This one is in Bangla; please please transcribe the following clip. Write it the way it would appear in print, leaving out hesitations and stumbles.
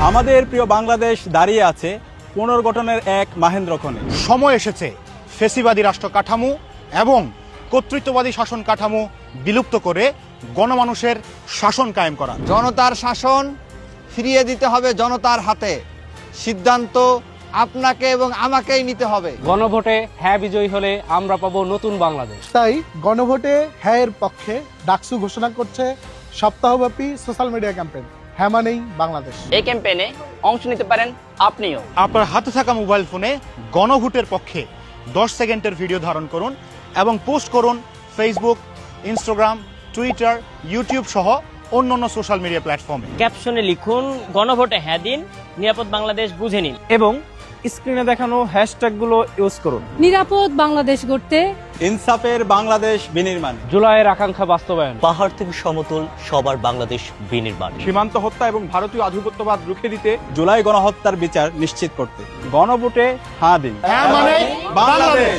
আমাদের প্রিয় বাংলাদেশ দাঁড়িয়ে আছে পুনর্গঠনের এক মাহেন্দ্রক্ষণে। সময় এসেছে ফ্যাসিবাদী রাষ্ট্র কাঠামো এবং কর্তৃত্ববাদী শাসন কাঠামো বিলুপ্ত করে গণমানুষের শাসন কায়েম করা। জনতার শাসন ফিরিয়ে দিতে হবে জনতার হাতে। সিদ্ধান্ত আপনাকে এবং আমাকেই নিতে হবে। গণভোটে হ্যাঁ বিজয়ী হলে আমরা পাবো নতুন বাংলাদেশ। তাই গণভোটে হ্যাঁ এর পক্ষে ডাকসু ঘোষণা করছে সপ্তাহব্যাপী সোশ্যাল মিডিয়া ক্যাম্পেইন হ্যাঁ মানেই বাংলাদেশ। এই ক্যাম্পেইনে অংশ নিতে পারেন আপনিও। আপনার হাতে থাকা মোবাইল ফোনে গণভোটের পক্ষে 10 সেকেন্ডের ভিডিও ধারণ করুন এবং পোস্ট করুন ফেসবুক, ইনস্টাগ্রাম, টুইটার, ইউটিউব সহ অন্যান্য সোশ্যাল মিডিয়া প্ল্যাটফর্মে। ক্যাপশনে লিখুন গণভোটে হ্যাঁ দিন, নিরাপদ বাংলাদেশ বুঝে নিন। এবং স্ক্রিনে দেখানো হ্যাশট্যাগুলো ইউজ করুন। নিরাপদ বাংলাদেশ গড়তে, ইনসাফের বাংলাদেশ বিনির্মাণ, জুলাইয়ের আকাঙ্ক্ষা বাস্তবায়ন, পাহাড় থেকে সমতল সবার বাংলাদেশ বিনির্মাণ, সীমান্ত হত্যা এবং ভারতীয় আধিপত্যবাদ রুখে দিতে, জুলাই গণহত্যার বিচার নিশ্চিত করতে। গণভোটে হ্যাঁ দিন, হ্যাঁ মানে বাংলাদেশ।